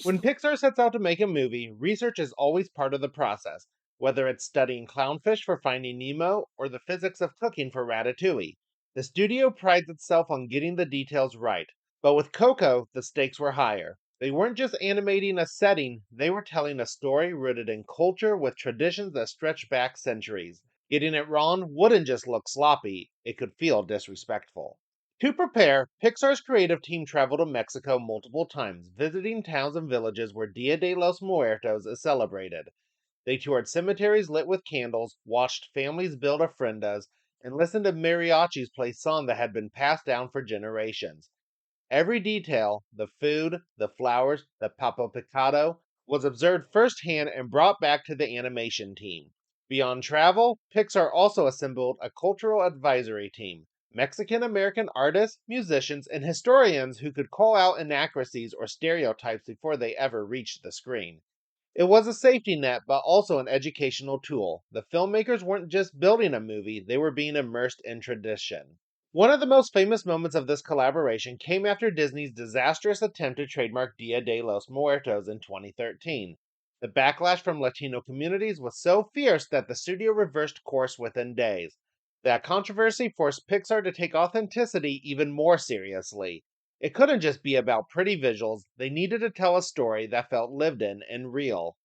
When Pixar sets out to make a movie, research is always part of the process, whether it's studying clownfish for Finding Nemo or the physics of cooking for Ratatouille. The studio prides itself on getting the details right, but with Coco, the stakes were higher. They weren't just animating a setting, they were telling a story rooted in culture with traditions that stretch back centuries. Getting it wrong wouldn't just look sloppy, it could feel disrespectful. To prepare, Pixar's creative team traveled to Mexico multiple times, visiting towns and villages where Dia de los Muertos is celebrated. They toured cemeteries lit with candles, watched families build ofrendas, and listened to mariachis play songs that had been passed down for generations. Every detail, the food, the flowers, the papo picado, was observed firsthand and brought back to the animation team. Beyond travel, Pixar also assembled a cultural advisory team. Mexican American artists, musicians, and historians who could call out inaccuracies or stereotypes before they ever reached the screen. It was a safety net, but also an educational tool. The filmmakers weren't just building a movie, they were being immersed in tradition. One of the most famous moments of this collaboration came after Disney's disastrous attempt to trademark Dia de los Muertos in 2013. The backlash from Latino communities was so fierce that the studio reversed course within days. That controversy forced Pixar to take authenticity even more seriously. It couldn't just be about pretty visuals, they needed to tell a story that felt lived in and real.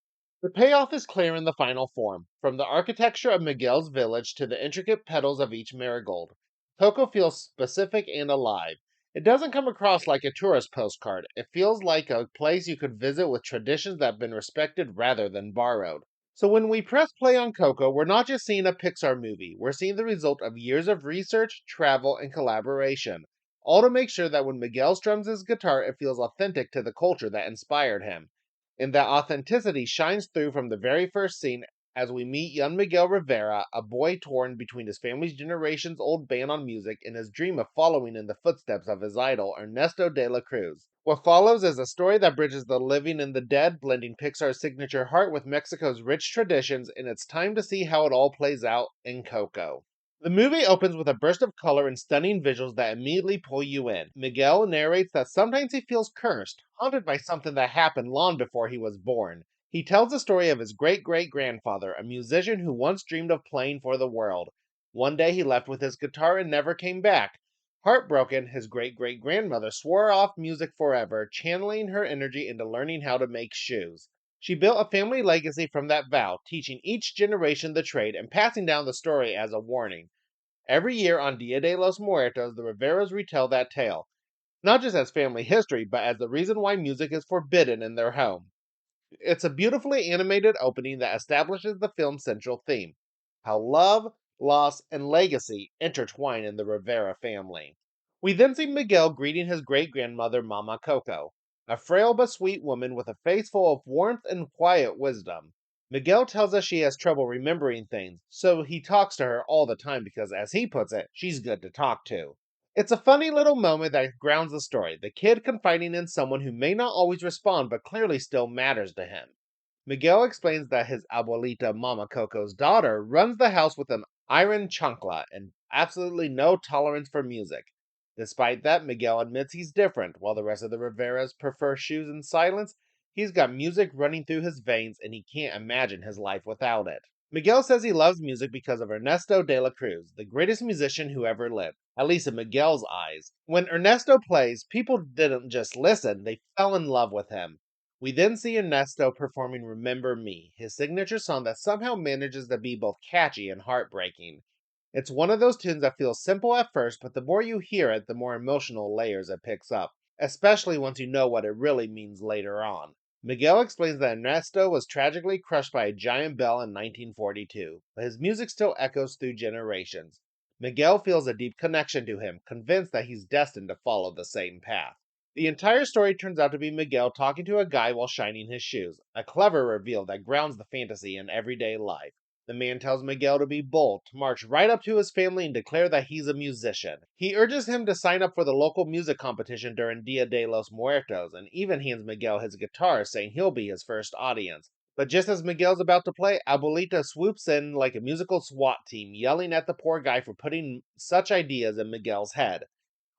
The payoff is clear in the final form, from the architecture of Miguel's village to the intricate petals of each marigold. Coco feels specific and alive. It doesn't come across like a tourist postcard, it feels like a place you could visit with traditions that have been respected rather than borrowed. So when we press play on Coco, we're not just seeing a Pixar movie, we're seeing the result of years of research, travel, and collaboration. All to make sure that when Miguel strums his guitar, it feels authentic to the culture that inspired him. And that authenticity shines through from the very first scene as we meet young Miguel Rivera, a boy torn between his family's generations old ban on music and his dream of following in the footsteps of his idol, Ernesto de la Cruz. What follows is a story that bridges the living and the dead, blending Pixar's signature heart with Mexico's rich traditions, and it's time to see how it all plays out in Coco. The movie opens with a burst of color and stunning visuals that immediately pull you in. Miguel narrates that sometimes he feels cursed, haunted by something that happened long before he was born. He tells the story of his great great grandfather, a musician who once dreamed of playing for the world. One day he left with his guitar and never came back. Heartbroken, his great great grandmother swore off music forever, channeling her energy into learning how to make shoes. She built a family legacy from that vow, teaching each generation the trade and passing down the story as a warning. Every year on Dia de los Muertos, the Riveras retell that tale, not just as family history, but as the reason why music is forbidden in their home. It's a beautifully animated opening that establishes the film's central theme, how love, loss, and legacy intertwine in the Rivera family. We then see Miguel greeting his great grandmother, Mama Coco, a frail but sweet woman with a face full of warmth and quiet wisdom. Miguel tells us she has trouble remembering things, so he talks to her all the time because, as he puts it, she's good to talk to. It's a funny little moment that grounds the story, the kid confiding in someone who may not always respond but clearly still matters to him. Miguel explains that his abuelita Mama Coco's daughter runs the house with an iron chancla and absolutely no tolerance for music. Despite that, Miguel admits he's different. While the rest of the Riveras prefer shoes and silence, he's got music running through his veins and he can't imagine his life without it. Miguel says he loves music because of Ernesto de la Cruz, the greatest musician who ever lived, at least in Miguel's eyes. When Ernesto plays, people didn't just listen, they fell in love with him. We then see Ernesto performing Remember Me, his signature song that somehow manages to be both catchy and heartbreaking. It's one of those tunes that feels simple at first, but the more you hear it, the more emotional layers it picks up, especially once you know what it really means later on. Miguel explains that Ernesto was tragically crushed by a giant bell in 1942, but his music still echoes through generations. Miguel feels a deep connection to him, convinced that he's destined to follow the same path. The entire story turns out to be Miguel talking to a guy while shining his shoes, a clever reveal that grounds the fantasy in everyday life. The man tells Miguel to be bold, to march right up to his family and declare that he's a musician. He urges him to sign up for the local music competition during Dia de los Muertos, and even hands Miguel his guitar, saying he'll be his first audience. But just as Miguel's about to play, Abuelita swoops in like a musical SWAT team, yelling at the poor guy for putting such ideas in Miguel's head.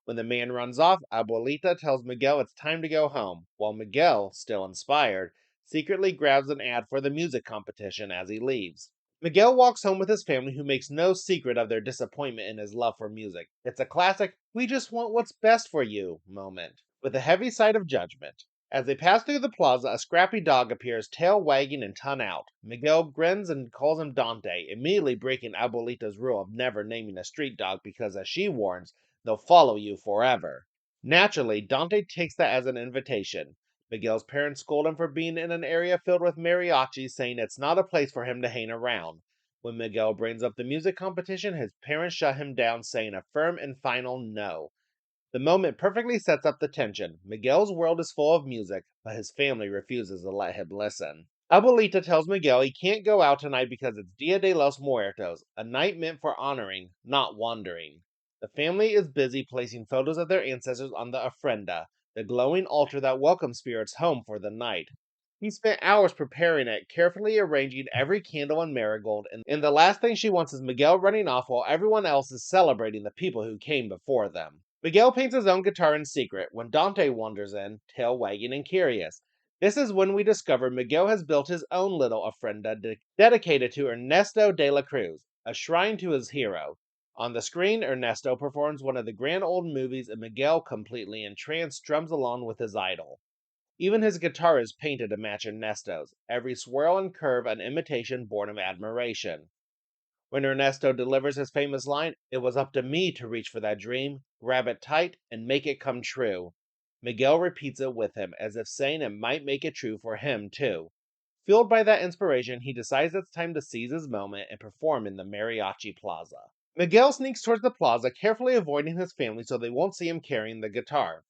When the man runs off, Abuelita tells Miguel it's time to go home, while Miguel, still inspired, secretly grabs an ad for the music competition as he leaves. Miguel walks home with his family, who makes no secret of their disappointment in his love for music. It's a classic, we just want what's best for you moment, with a heavy side of judgment. As they pass through the plaza, a scrappy dog appears, tail wagging and tongue out. Miguel grins and calls him Dante, immediately breaking Abuelita's rule of never naming a street dog because, as she warns, they'll follow you forever. Naturally, Dante takes that as an invitation. Miguel's parents scold him for being in an area filled with mariachis, saying it's not a place for him to hang around. When Miguel brings up the music competition, his parents shut him down, saying a firm and final no. The moment perfectly sets up the tension. Miguel's world is full of music, but his family refuses to let him listen. Abuelita tells Miguel he can't go out tonight because it's Dia de los Muertos, a night meant for honoring, not wandering. The family is busy placing photos of their ancestors on the ofrenda, the glowing altar that welcomes spirits home for the night. He spent hours preparing it, carefully arranging every candle and marigold, and the last thing she wants is Miguel running off while everyone else is celebrating the people who came before them. Miguel paints his own guitar in secret when Dante wanders in, tail wagging and curious. This is when we discover Miguel has built his own little ofrenda dedicated to Ernesto de la Cruz, a shrine to his hero. On the screen, Ernesto performs one of the grand old movies, and Miguel, completely entranced, strums along with his idol. Even his guitar is painted to match Ernesto's, every swirl and curve an imitation born of admiration. When Ernesto delivers his famous line, "It was up to me to reach for that dream, grab it tight, and make it come true," Miguel repeats it with him, as if saying it might make it true for him, too. Fueled by that inspiration, he decides it's time to seize his moment and perform in the Mariachi Plaza. Miguel sneaks towards the plaza, carefully avoiding his family so they won't see him carrying the guitar.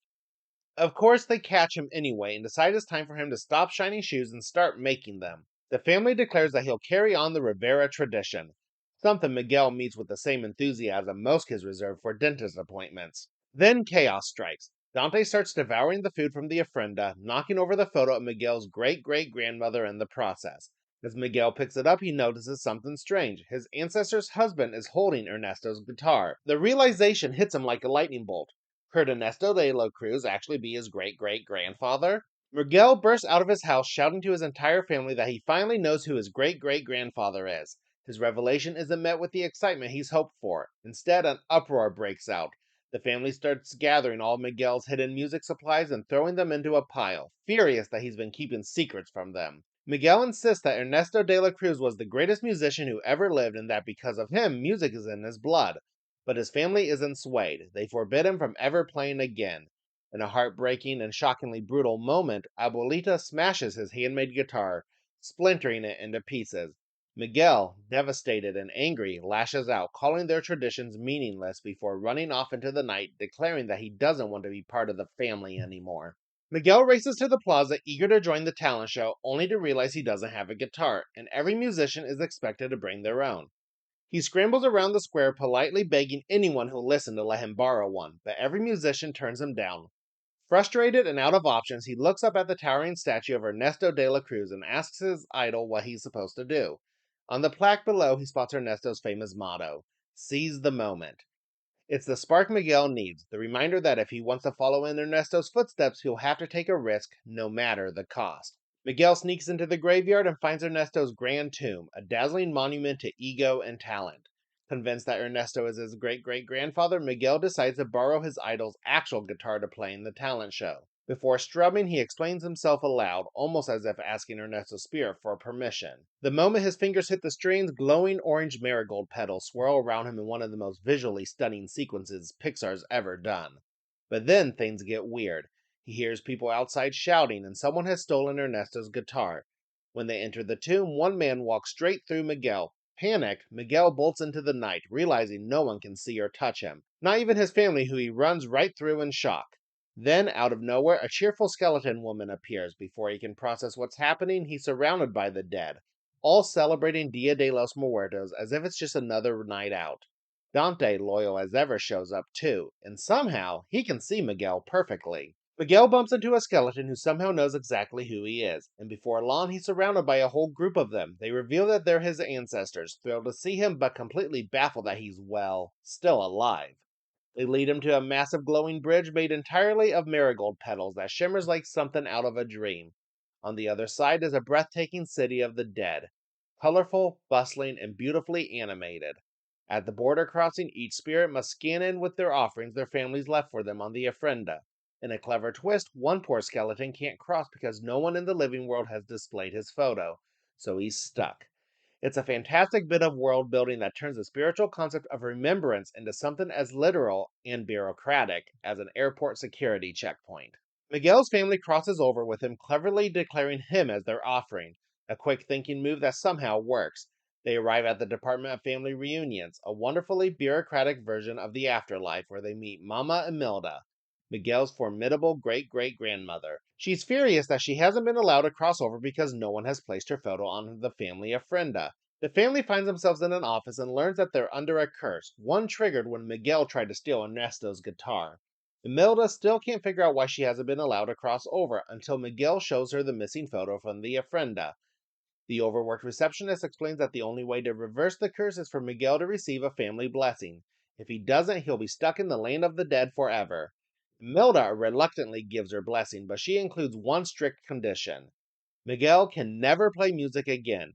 Of course, they catch him anyway and decide it's time for him to stop shining shoes and start making them. The family declares that he'll carry on the Rivera tradition, something Miguel meets with the same enthusiasm most kids reserve for dentist appointments. Then chaos strikes. Dante starts devouring the food from the ofrenda, knocking over the photo of Miguel's great great grandmother in the process. As Miguel picks it up, he notices something strange. His ancestor's husband is holding Ernesto's guitar. The realization hits him like a lightning bolt. Could Ernesto de la Cruz actually be his great great grandfather? Miguel bursts out of his house, shouting to his entire family that he finally knows who his great great grandfather is. His revelation isn't met with the excitement he's hoped for. Instead, an uproar breaks out. The family starts gathering all Miguel's hidden music supplies and throwing them into a pile, furious that he's been keeping secrets from them. Miguel insists that Ernesto de la Cruz was the greatest musician who ever lived and that because of him, music is in his blood. But his family isn't swayed. They forbid him from ever playing again. In a heartbreaking and shockingly brutal moment, Abuelita smashes his handmade guitar, splintering it into pieces. Miguel, devastated and angry, lashes out, calling their traditions meaningless before running off into the night, declaring that he doesn't want to be part of the family anymore. Miguel races to the plaza, eager to join the talent show, only to realize he doesn't have a guitar, and every musician is expected to bring their own. He scrambles around the square, politely begging anyone who'll listen to let him borrow one, but every musician turns him down. Frustrated and out of options, he looks up at the towering statue of Ernesto de la Cruz and asks his idol what he's supposed to do. On the plaque below, he spots Ernesto's famous motto, "Seize the moment." It's the spark Miguel needs, the reminder that if he wants to follow in Ernesto's footsteps, he'll have to take a risk, no matter the cost. Miguel sneaks into the graveyard and finds Ernesto's grand tomb, a dazzling monument to ego and talent. Convinced that Ernesto is his great great grandfather, Miguel decides to borrow his idol's actual guitar to play in the talent show. Before strumming, he explains himself aloud, almost as if asking Ernesto's spirit for permission. The moment his fingers hit the strings, glowing orange marigold petals swirl around him in one of the most visually stunning sequences Pixar's ever done. But then things get weird. He hears people outside shouting, and someone has stolen Ernesto's guitar. When they enter the tomb, one man walks straight through Miguel. Panicked, Miguel bolts into the night, realizing no one can see or touch him, not even his family, who he runs right through in shock. Then, out of nowhere, a cheerful skeleton woman appears. Before he can process what's happening, he's surrounded by the dead, all celebrating Dia de los Muertos as if it's just another night out. Dante, loyal as ever, shows up too, and somehow he can see Miguel perfectly. Miguel bumps into a skeleton who somehow knows exactly who he is, and before long he's surrounded by a whole group of them. They reveal that they're his ancestors, thrilled to see him but completely baffled that he's, well, still alive. They lead him to a massive glowing bridge made entirely of marigold petals that shimmers like something out of a dream. On the other side is a breathtaking city of the dead, colorful, bustling, and beautifully animated. At the border crossing, each spirit must scan in with their offerings their families left for them on the ofrenda. In a clever twist, one poor skeleton can't cross because no one in the living world has displayed his photo, so he's stuck. It's a fantastic bit of world building that turns the spiritual concept of remembrance into something as literal and bureaucratic as an airport security checkpoint. Miguel's family crosses over with him, cleverly declaring him as their offering, a quick thinking move that somehow works. They arrive at the Department of Family Reunions, a wonderfully bureaucratic version of the afterlife where they meet Mama Imelda, Miguel's formidable great great grandmother. She's furious that she hasn't been allowed to cross over because no one has placed her photo on the family ofrenda. The family finds themselves in an office and learns that they're under a curse, one triggered when Miguel tried to steal Ernesto's guitar. Imelda still can't figure out why she hasn't been allowed to cross over until Miguel shows her the missing photo from the ofrenda. The overworked receptionist explains that the only way to reverse the curse is for Miguel to receive a family blessing. If he doesn't, he'll be stuck in the land of the dead forever. Imelda reluctantly gives her blessing, but she includes one strict condition: Miguel can never play music again.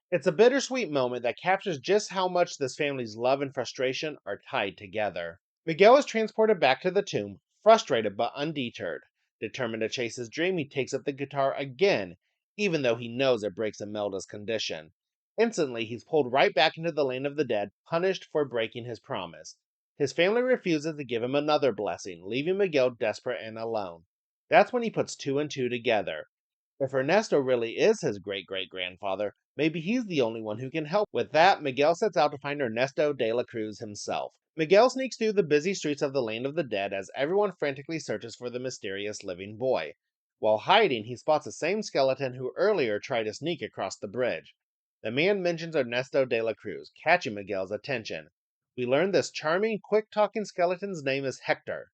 It's a bittersweet moment that captures just how much this family's love and frustration are tied together. Miguel is transported back to the tomb, frustrated but undeterred. Determined to chase his dream, he takes up the guitar again, even though he knows it breaks Imelda's condition. Instantly, he's pulled right back into the land of the dead, punished for breaking his promise. His family refuses to give him another blessing, leaving Miguel desperate and alone. That's when he puts two and two together. If Ernesto really is his great great grandfather, maybe he's the only one who can help. With that, Miguel sets out to find Ernesto de la Cruz himself. Miguel sneaks through the busy streets of the land of the dead as everyone frantically searches for the mysterious living boy. While hiding, he spots the same skeleton who earlier tried to sneak across the bridge. The man mentions Ernesto de la Cruz, catching Miguel's attention. We learn this charming, quick talking skeleton's name is Hector.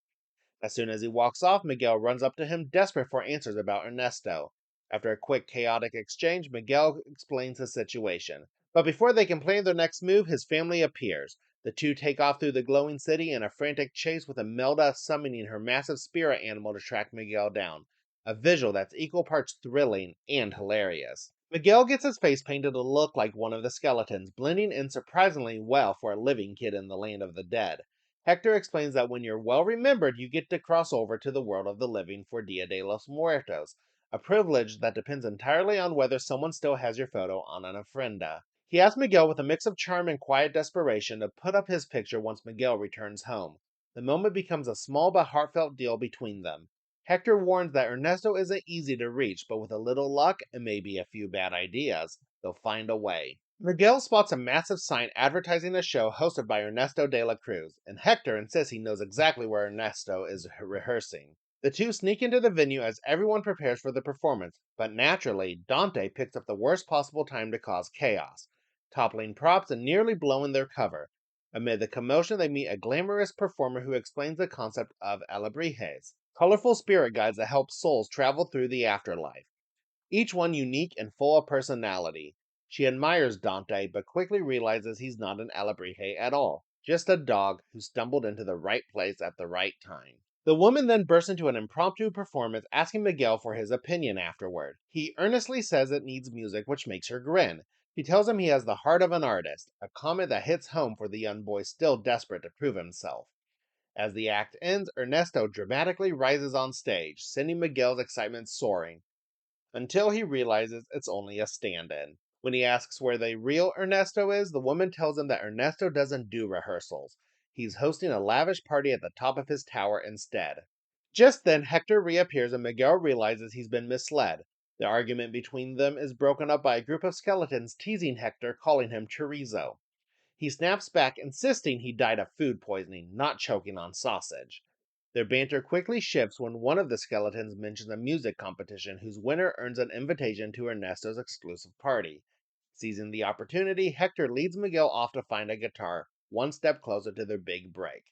As soon as he walks off, Miguel runs up to him, desperate for answers about Ernesto. After a quick, chaotic exchange, Miguel explains the situation. But before they can plan their next move, his family appears. The two take off through the glowing city in a frantic chase with Imelda summoning her massive spirit animal to track Miguel down. A visual that's equal parts thrilling and hilarious. Miguel gets his face painted to look like one of the skeletons, blending in surprisingly well for a living kid in the land of the dead. Hector explains that when you're well remembered, you get to cross over to the world of the living for Dia de los Muertos, a privilege that depends entirely on whether someone still has your photo on an ofrenda. He asks Miguel with a mix of charm and quiet desperation to put up his picture once Miguel returns home. The moment becomes a small but heartfelt deal between them. Hector warns that Ernesto isn't easy to reach, but with a little luck and maybe a few bad ideas, they'll find a way. Miguel spots a massive sign advertising a show hosted by Ernesto de la Cruz, and Hector insists he knows exactly where Ernesto is rehearsing. The two sneak into the venue as everyone prepares for the performance, but naturally, Dante picks up the worst possible time to cause chaos, toppling props and nearly blowing their cover. Amid the commotion, they meet a glamorous performer who explains the concept of alebrijes, colorful spirit guides that help souls travel through the afterlife, each one unique and full of personality. She admires Dante, but quickly realizes he's not an alebrije at all, just a dog who stumbled into the right place at the right time. The woman then bursts into an impromptu performance, asking Miguel for his opinion afterward. He earnestly says it needs music, which makes her grin. She tells him he has the heart of an artist, a comment that hits home for the young boy still desperate to prove himself. As the act ends, Ernesto dramatically rises on stage, sending Miguel's excitement soaring, until he realizes it's only a stand in. When he asks where the real Ernesto is, the woman tells him that Ernesto doesn't do rehearsals. He's hosting a lavish party at the top of his tower instead. Just then, Hector reappears and Miguel realizes he's been misled. The argument between them is broken up by a group of skeletons teasing Hector, calling him chorizo. He snaps back, insisting he died of food poisoning, not choking on sausage. Their banter quickly shifts when one of the skeletons mentions a music competition whose winner earns an invitation to Ernesto's exclusive party. Seizing the opportunity, Hector leads Miguel off to find a guitar, one step closer to their big break.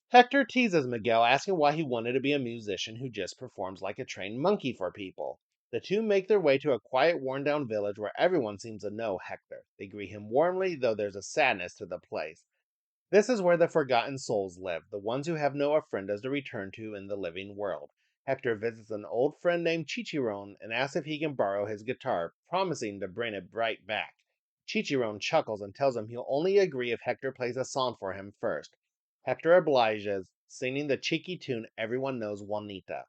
Hector teases Miguel, asking why he wanted to be a musician who just performs like a trained monkey for people. The two make their way to a quiet, worn down village where everyone seems to know Hector. They greet him warmly, though there's a sadness to the place. This is where the forgotten souls live, the ones who have no ofrendas to return to in the living world. Hector visits an old friend named Chichiron and asks if he can borrow his guitar, promising to bring it right back. Chichiron chuckles and tells him he'll only agree if Hector plays a song for him first. Hector obliges, singing the cheeky tune everyone knows, Juanita.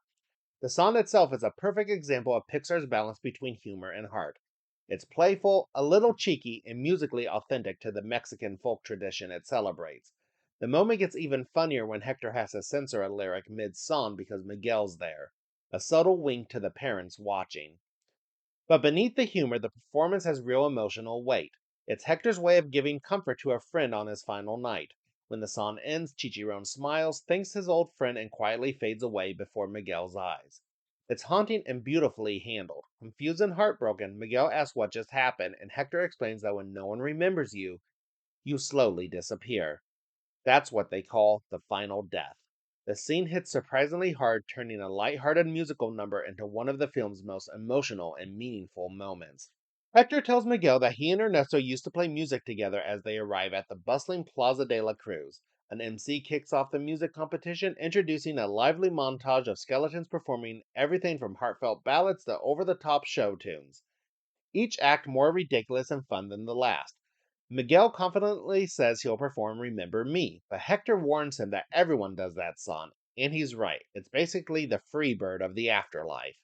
The song itself is a perfect example of Pixar's balance between humor and heart. It's playful, a little cheeky, and musically authentic to the Mexican folk tradition it celebrates. The moment gets even funnier when Hector has to censor a lyric mid song because Miguel's there, a subtle wink to the parents watching. But beneath the humor, the performance has real emotional weight. It's Hector's way of giving comfort to a friend on his final night. When the song ends, Chichiron smiles, thanks his old friend, and quietly fades away before Miguel's eyes. It's haunting and beautifully handled. Confused and heartbroken, Miguel asks what just happened, and Hector explains that when no one remembers you, you slowly disappear. That's what they call the final death. The scene hits surprisingly hard, turning a light-hearted musical number into one of the film's most emotional and meaningful moments. Hector tells Miguel that he and Ernesto used to play music together as they arrive at the bustling Plaza de la Cruz. An MC kicks off the music competition, introducing a lively montage of skeletons performing everything from heartfelt ballads to over the top show tunes, each act more ridiculous and fun than the last. Miguel confidently says he'll perform Remember Me, but Hector warns him that everyone does that song, and he's right. It's basically the free bird of the afterlife.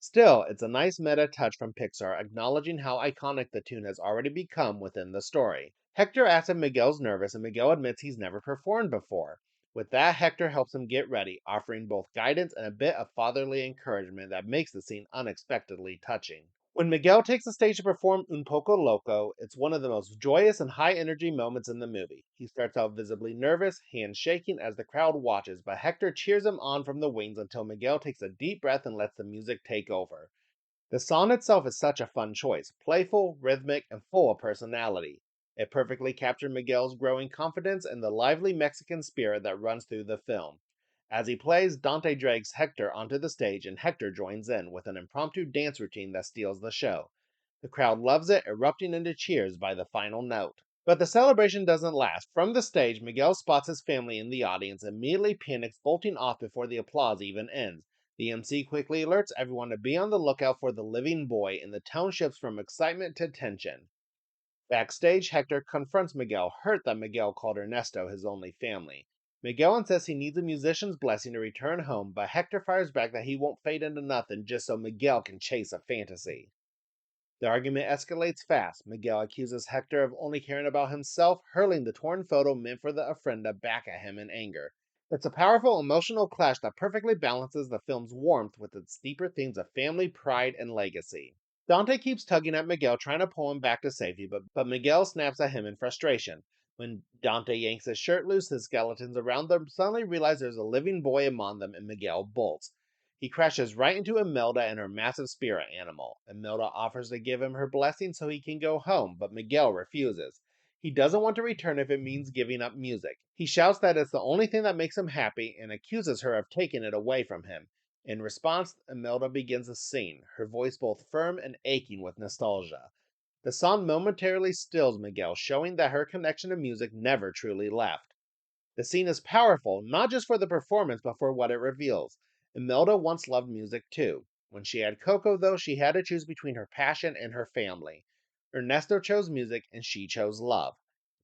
Still, it's a nice meta touch from Pixar, acknowledging how iconic the tune has already become within the story. Hector asks if Miguel's nervous, and Miguel admits he's never performed before. With that, Hector helps him get ready, offering both guidance and a bit of fatherly encouragement that makes the scene unexpectedly touching. When Miguel takes the stage to perform Un Poco Loco, it's one of the most joyous and high energy moments in the movie. He starts out visibly nervous, hands shaking as the crowd watches, but Hector cheers him on from the wings until Miguel takes a deep breath and lets the music take over. The song itself is such a fun choice, playful, rhythmic, and full of personality. It perfectly captured Miguel's growing confidence and the lively Mexican spirit that runs through the film. As he plays, Dante drags Hector onto the stage and Hector joins in with an impromptu dance routine that steals the show. The crowd loves it, erupting into cheers by the final note. But the celebration doesn't last. From the stage, Miguel spots his family in the audience and immediately panics, bolting off before the applause even ends. The MC quickly alerts everyone to be on the lookout for the living boy, and the tone shifts from excitement to tension. Backstage, Hector confronts Miguel, hurt that Miguel called Ernesto his only family. Miguel insists he needs a musician's blessing to return home, but Hector fires back that he won't fade into nothing just so Miguel can chase a fantasy. The argument escalates fast. Miguel accuses Hector of only caring about himself, hurling the torn photo meant for the ofrenda back at him in anger. It's a powerful emotional clash that perfectly balances the film's warmth with its deeper themes of family, pride, and legacy. Dante keeps tugging at Miguel, trying to pull him back to safety, but Miguel snaps at him in frustration. When Dante yanks his shirt loose, his skeletons around them suddenly realize there's a living boy among them, and Miguel bolts. He crashes right into Imelda and her massive spirit animal. Imelda offers to give him her blessing so he can go home, but Miguel refuses. He doesn't want to return if it means giving up music. He shouts that it's the only thing that makes him happy and accuses her of taking it away from him. In response, Imelda begins to sing, her voice both firm and aching with nostalgia. The song momentarily stills Miguel, showing that her connection to music never truly left. The scene is powerful, not just for the performance, but for what it reveals. Imelda once loved music too. When she had Coco, though, she had to choose between her passion and her family. Ernesto chose music, and she chose love.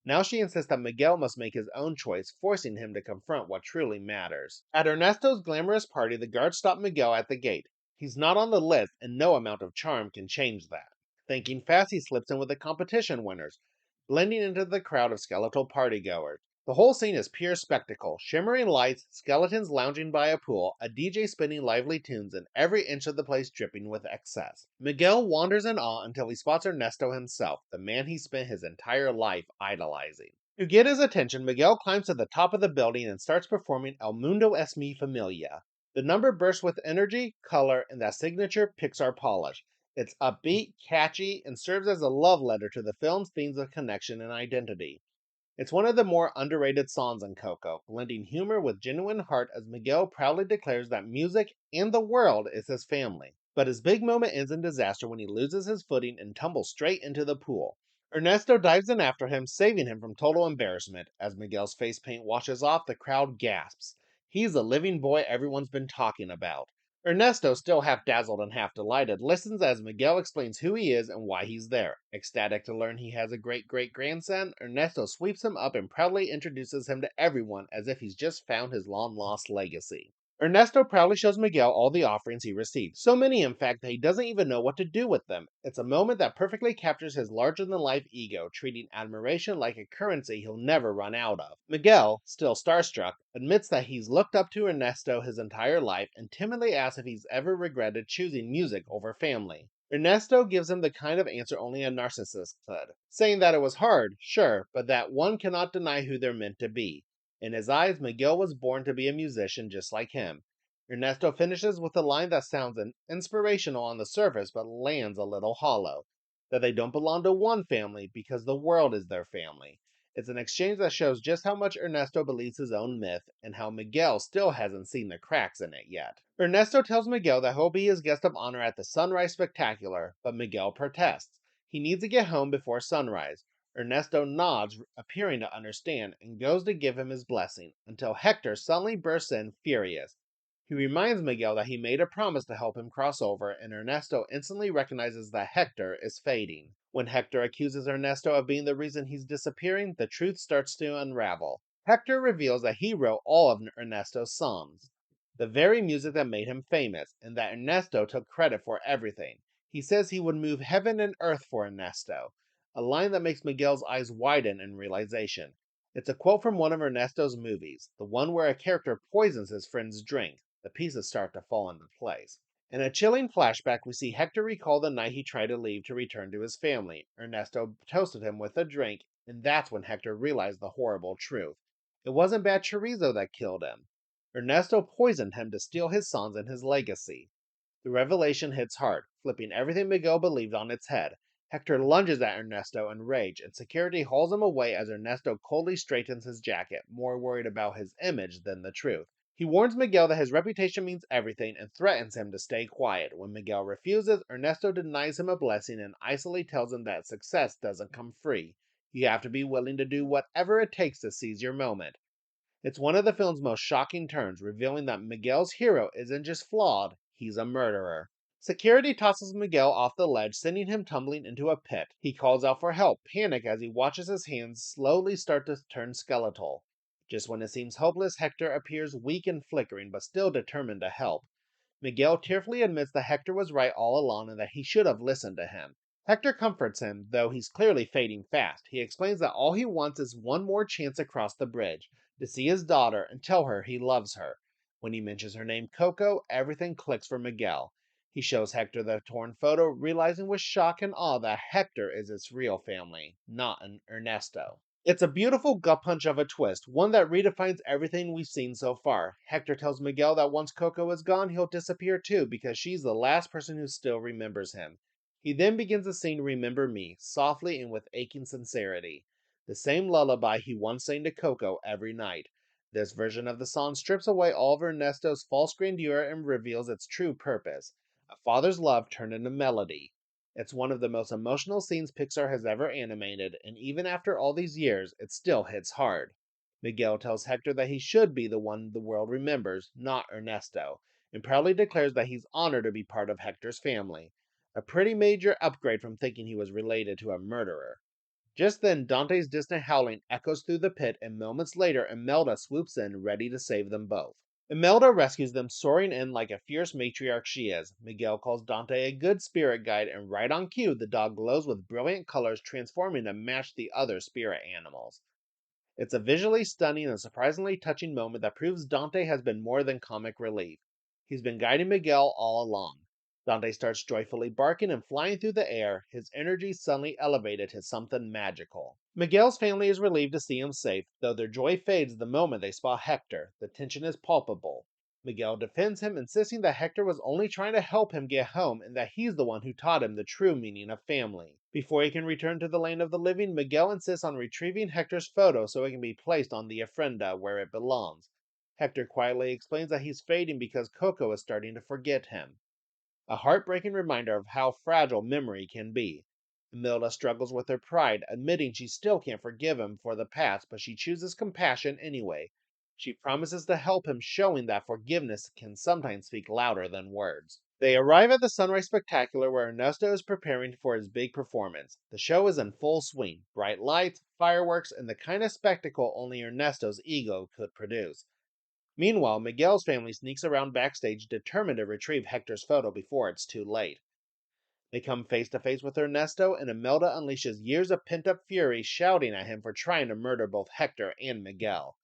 Now she insists that Miguel must make his own choice, forcing him to confront what truly matters. At Ernesto's glamorous party, the guards stop Miguel at the gate. He's not on the list, and no amount of charm can change that. Thinking fast, he slips in with the competition winners, blending into the crowd of skeletal partygoers. The whole scene is pure spectacle, shimmering lights, skeletons lounging by a pool, a DJ spinning lively tunes, and every inch of the place dripping with excess. Miguel wanders in awe until he spots Ernesto himself, the man he spent his entire life idolizing. To get his attention, Miguel climbs to the top of the building and starts performing El Mundo es mi familia. The number bursts with energy, color, and that signature Pixar polish. It's upbeat, catchy, and serves as a love letter to the film's themes of connection and identity. It's one of the more underrated songs in Coco, blending humor with genuine heart as Miguel proudly declares that music and the world is his family. But his big moment ends in disaster when he loses his footing and tumbles straight into the pool. Ernesto dives in after him, saving him from total embarrassment. As Miguel's face paint washes off, the crowd gasps. He's the living boy everyone's been talking about. Ernesto, still half dazzled and half delighted, listens as Miguel explains who he is and why he's there. Ecstatic to learn he has a great great grandson, Ernesto sweeps him up and proudly introduces him to everyone as if he's just found his long lost legacy. Ernesto proudly shows Miguel all the offerings he received, so many in fact that he doesn't even know what to do with them. It's a moment that perfectly captures his larger than life ego, treating admiration like a currency he'll never run out of. Miguel, still starstruck, admits that he's looked up to Ernesto his entire life and timidly asks if he's ever regretted choosing music over family. Ernesto gives him the kind of answer only a narcissist could, saying that it was hard, sure, but that one cannot deny who they're meant to be. In his eyes, Miguel was born to be a musician just like him. Ernesto finishes with a line that sounds inspirational on the surface but lands a little hollow, that they don't belong to one family because the world is their family. It's an exchange that shows just how much Ernesto believes his own myth and how Miguel still hasn't seen the cracks in it yet. Ernesto tells Miguel that he'll be his guest of honor at the Sunrise Spectacular, but Miguel protests. He needs to get home before sunrise. Ernesto nods, appearing to understand, and goes to give him his blessing, until Hector suddenly bursts in, furious. He reminds Miguel that he made a promise to help him cross over, and Ernesto instantly recognizes that Hector is fading. When Hector accuses Ernesto of being the reason he's disappearing, the truth starts to unravel. Hector reveals that he wrote all of Ernesto's songs, the very music that made him famous, and that Ernesto took credit for everything. He says he would move heaven and earth for Ernesto, a line that makes Miguel's eyes widen in realization. It's a quote from one of Ernesto's movies, the one where a character poisons his friend's drink. The pieces start to fall into place. In a chilling flashback, we see Hector recall the night he tried to leave to return to his family. Ernesto toasted him with a drink, and that's when Hector realized the horrible truth. It wasn't bad chorizo that killed him. Ernesto poisoned him to steal his songs and his legacy. The revelation hits hard, flipping everything Miguel believed on its head. Hector lunges at Ernesto in rage, and security hauls him away as Ernesto coldly straightens his jacket, more worried about his image than the truth. He warns Miguel that his reputation means everything and threatens him to stay quiet. When Miguel refuses, Ernesto denies him a blessing and icily tells him that success doesn't come free. You have to be willing to do whatever it takes to seize your moment. It's one of the film's most shocking turns, revealing that Miguel's hero isn't just flawed, he's a murderer. Security tosses Miguel off the ledge, sending him tumbling into a pit. He calls out for help, panic as he watches his hands slowly start to turn skeletal. Just when it seems hopeless, Hector appears weak and flickering, but still determined to help. Miguel tearfully admits that Hector was right all along and that he should have listened to him. Hector comforts him, though he's clearly fading fast. He explains that all he wants is one more chance across the bridge, to see his daughter and tell her he loves her. When he mentions her name Coco, everything clicks for Miguel. He shows Hector the torn photo, realizing with shock and awe that Hector is his real family, not an Ernesto. It's a beautiful gut punch of a twist, one that redefines everything we've seen so far. Hector tells Miguel that once Coco is gone, he'll disappear too, because she's the last person who still remembers him. He then begins to sing Remember Me, softly and with aching sincerity, the same lullaby he once sang to Coco every night. This version of the song strips away all of Ernesto's false grandeur and reveals its true purpose, a father's love turned into melody. It's one of the most emotional scenes Pixar has ever animated, and even after all these years, it still hits hard. Miguel tells Hector that he should be the one the world remembers, not Ernesto, and proudly declares that he's honored to be part of Hector's family. A pretty major upgrade from thinking he was related to a murderer. Just then, Dante's distant howling echoes through the pit, and moments later, Imelda swoops in, ready to save them both. Imelda rescues them, soaring in like a fierce matriarch she is. Miguel calls Dante a good spirit guide, and right on cue, the dog glows with brilliant colors, transforming to match the other spirit animals. It's a visually stunning and surprisingly touching moment that proves Dante has been more than comic relief. He's been guiding Miguel all along. Dante starts joyfully barking and flying through the air, his energy suddenly elevated to something magical. Miguel's family is relieved to see him safe, though their joy fades the moment they spot Hector. The tension is palpable. Miguel defends him, insisting that Hector was only trying to help him get home and that he's the one who taught him the true meaning of family. Before he can return to the land of the living, Miguel insists on retrieving Hector's photo so it can be placed on the ofrenda where it belongs. Hector quietly explains that he's fading because Coco is starting to forget him. A heartbreaking reminder of how fragile memory can be. Imelda struggles with her pride, admitting she still can't forgive him for the past, but she chooses compassion anyway. She promises to help him, showing that forgiveness can sometimes speak louder than words. They arrive at the Sunrise Spectacular where Ernesto is preparing for his big performance. The show is in full swing bright lights, fireworks, and the kind of spectacle only Ernesto's ego could produce. Meanwhile, Miguel's family sneaks around backstage, determined to retrieve Hector's photo before it's too late. They come face to face with Ernesto, and Imelda unleashes years of pent up fury, shouting at him for trying to murder both Hector and Miguel.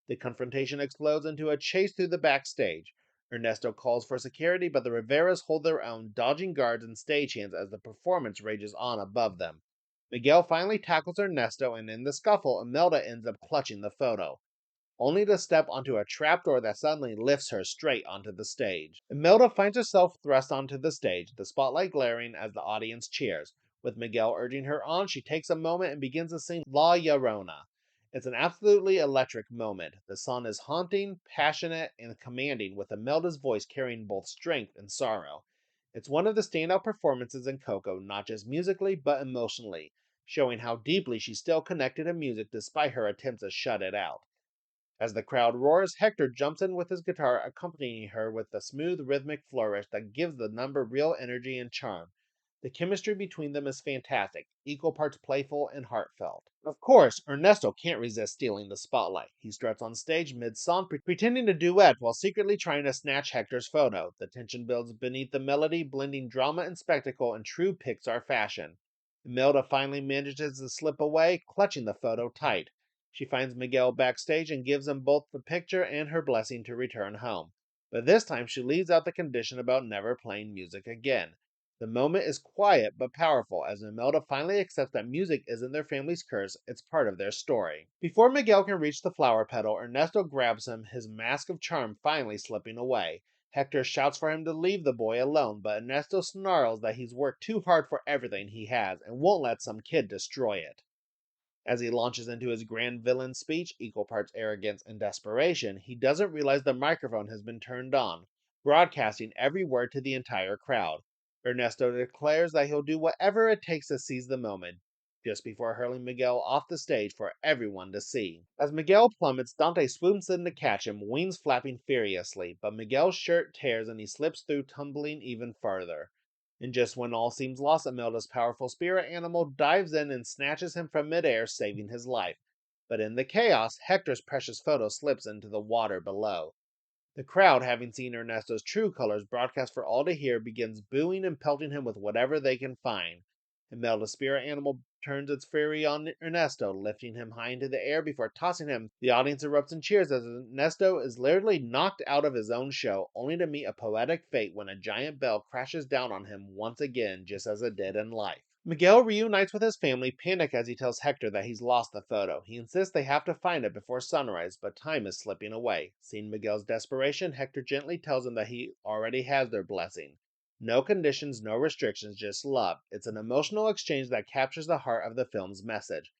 The confrontation explodes into a chase through the backstage. Ernesto calls for security, but the Riveras hold their own, dodging guards and stagehands as the performance rages on above them. Miguel finally tackles Ernesto, and in the scuffle, Imelda ends up clutching the photo, only to step onto a trapdoor that suddenly lifts her straight onto the stage. Imelda finds herself thrust onto the stage, the spotlight glaring as the audience cheers. With Miguel urging her on, she takes a moment and begins to sing La Llorona. It's an absolutely electric moment. The song is haunting, passionate, and commanding, with Imelda's voice carrying both strength and sorrow. It's one of the standout performances in Coco, not just musically, but emotionally, showing how deeply she's still connected to music despite her attempts to shut it out. As the crowd roars, Hector jumps in with his guitar, accompanying her with a smooth rhythmic flourish that gives the number real energy and charm. The chemistry between them is fantastic, equal parts playful and heartfelt. Of course, Ernesto can't resist stealing the spotlight. He struts on stage mid-song, pretending to duet while secretly trying to snatch Hector's photo. The tension builds beneath the melody, blending drama and spectacle in true Pixar fashion. Imelda finally manages to slip away, clutching the photo tight. She finds Miguel backstage and gives them both the picture and her blessing to return home. But this time she leaves out the condition about never playing music again. The moment is quiet but powerful as Imelda finally accepts that music isn't their family's curse, it's part of their story. Before Miguel can reach the flower petal, Ernesto grabs him, his mask of charm finally slipping away. Hector shouts for him to leave the boy alone, but Ernesto snarls that he's worked too hard for everything he has and won't let some kid destroy it. As he launches into his grand villain speech, equal parts arrogance and desperation, he doesn't realize the microphone has been turned on, broadcasting every word to the entire crowd. Ernesto declares that he'll do whatever it takes to seize the moment, just before hurling Miguel off the stage for everyone to see. As Miguel plummets, Dante swoops in to catch him, wings flapping furiously, but Miguel's shirt tears and he slips through, tumbling even farther. And just when all seems lost, Imelda's powerful spirit animal dives in and snatches him from midair, saving his life. But in the chaos, Hector's precious photo slips into the water below. The crowd, having seen Ernesto's true colors broadcast for all to hear, begins booing and pelting him with whatever they can find. Imelda's spirit animal turns its fury on Ernesto, lifting him high into the air before tossing him. The audience erupts in cheers as Ernesto is literally knocked out of his own show, only to meet a poetic fate when a giant bell crashes down on him once again, just as it did in life. Miguel reunites with his family, panicked as he tells Hector that he's lost the photo. He insists they have to find it before sunrise, but time is slipping away. Seeing Miguel's desperation, Hector gently tells him that he already has their blessing. No conditions, no restrictions, just love. It's an emotional exchange that captures the heart of the film's message.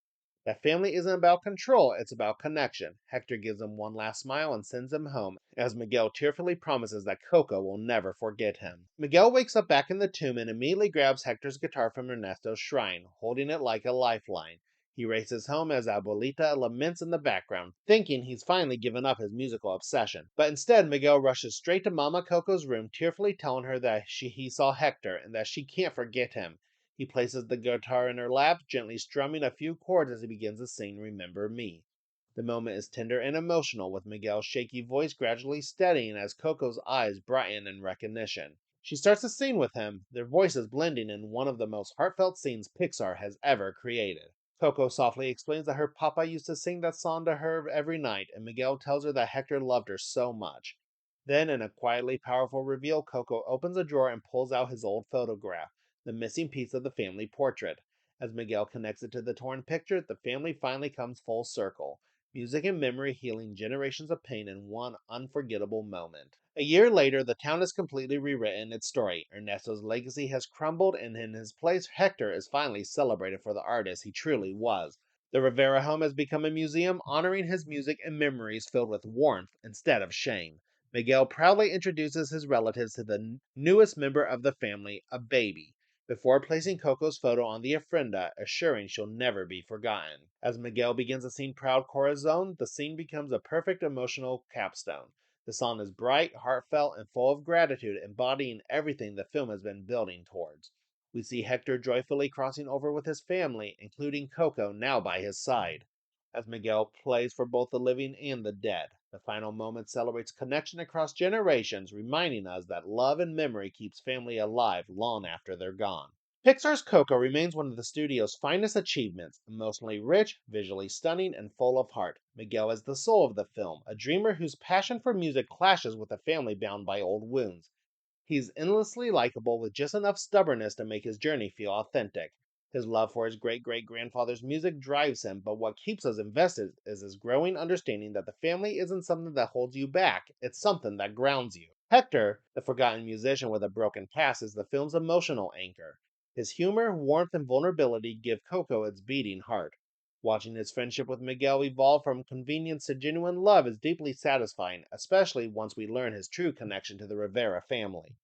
That family isn't about control, it's about connection. Hector gives him one last smile and sends him home, as Miguel tearfully promises that Coco will never forget him. Miguel wakes up back in the tomb and immediately grabs Hector's guitar from Ernesto's shrine, holding it like a lifeline. He races home as Abuelita laments in the background, thinking he's finally given up his musical obsession. But instead, Miguel rushes straight to Mama Coco's room, tearfully telling her that he saw Hector and that she can't forget him. He places the guitar in her lap, gently strumming a few chords as he begins to sing Remember Me. The moment is tender and emotional, with Miguel's shaky voice gradually steadying as Coco's eyes brighten in recognition. She starts to sing with him, their voices blending in one of the most heartfelt scenes Pixar has ever created. Coco softly explains that her papa used to sing that song to her every night, and Miguel tells her that Hector loved her so much. Then, in a quietly powerful reveal, Coco opens a drawer and pulls out his old photograph, the missing piece of the family portrait. As Miguel connects it to the torn picture, the family finally comes full circle. Music and memory healing generations of pain in one unforgettable moment. A year later, the town has completely rewritten its story. Ernesto's legacy has crumbled, and in his place, Hector is finally celebrated for the artist he truly was. The Rivera home has become a museum honoring his music and memories filled with warmth instead of shame. Miguel proudly introduces his relatives to the newest member of the family, a baby. before placing Coco's photo on the ofrenda, assuring she'll never be forgotten. As Miguel begins to sing Proud Corazon, the scene becomes a perfect emotional capstone. The song is bright, heartfelt, and full of gratitude, embodying everything the film has been building towards. We see Hector joyfully crossing over with his family, including Coco now by his side. As Miguel plays for both the living and the dead, the final moment celebrates connection across generations, reminding us that love and memory keeps family alive long after they're gone. Pixar's Coco remains one of the studio's finest achievements, emotionally rich, visually stunning, and full of heart. Miguel is the soul of the film, a dreamer whose passion for music clashes with a family bound by old wounds. He's endlessly likable with just enough stubbornness to make his journey feel authentic. His love for his great great grandfather's music drives him, but what keeps us invested is his growing understanding that the family isn't something that holds you back, it's something that grounds you. Hector, the forgotten musician with a broken past, is the film's emotional anchor. His humor, warmth, and vulnerability give Coco its beating heart. Watching his friendship with Miguel evolve from convenience to genuine love is deeply satisfying, especially once we learn his true connection to the Rivera family.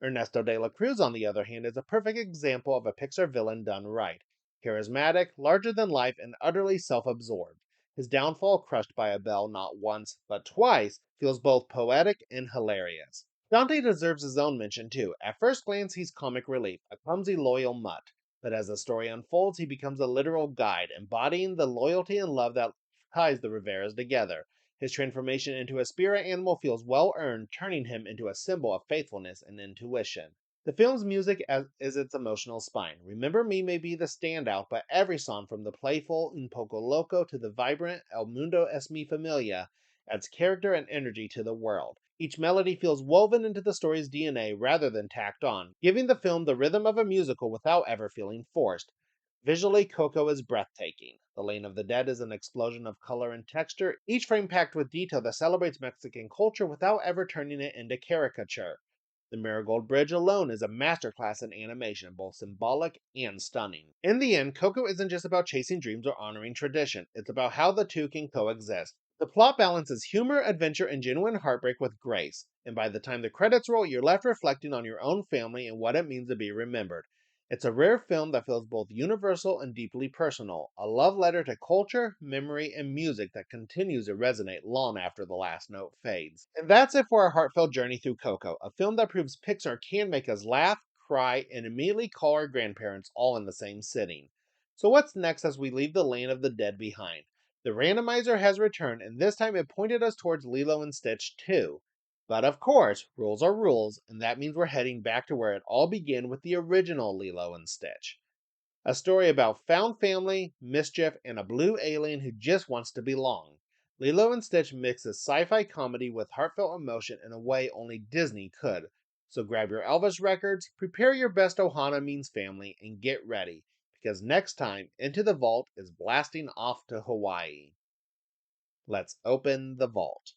Ernesto de la Cruz, on the other hand, is a perfect example of a Pixar villain done right. Charismatic, larger than life, and utterly self absorbed. His downfall, crushed by a bell not once, but twice, feels both poetic and hilarious. Dante deserves his own mention too. At first glance, he's comic relief, a clumsy, loyal mutt. But as the story unfolds, he becomes a literal guide, embodying the loyalty and love that ties the Riveras together. His transformation into a spirit animal feels well earned, turning him into a symbol of faithfulness and intuition. The film's music is its emotional spine. Remember Me may be the standout, but every song from the playful Un Poco Loco to the vibrant El Mundo es mi familia adds character and energy to the world. Each melody feels woven into the story's DNA rather than tacked on, giving the film the rhythm of a musical without ever feeling forced. Visually, Coco is breathtaking. The Lane of the Dead is an explosion of color and texture, each frame packed with detail that celebrates Mexican culture without ever turning it into caricature. The Marigold Bridge alone is a masterclass in animation, both symbolic and stunning. In the end, Coco isn't just about chasing dreams or honoring tradition, it's about how the two can coexist. The plot balances humor, adventure, and genuine heartbreak with grace, and by the time the credits roll, you're left reflecting on your own family and what it means to be remembered. It's a rare film that feels both universal and deeply personal, a love letter to culture, memory, and music that continues to resonate long after the last note fades. And that's it for our heartfelt journey through Coco, a film that proves Pixar can make us laugh, cry, and immediately call our grandparents all in the same sitting. So what's next as we leave the Lane of the Dead behind? The randomizer has returned, and this time it pointed us towards Lilo and Stitch 2. But of course, rules are rules, and that means we're heading back to where it all began with the original Lilo and Stitch. A story about found family, mischief, and a blue alien who just wants to belong. Lilo and Stitch mixes sci fi comedy with heartfelt emotion in a way only Disney could. So grab your Elvis records, prepare your best Ohana means family, and get ready, because next time, Into the Vault is blasting off to Hawaii. Let's open the vault.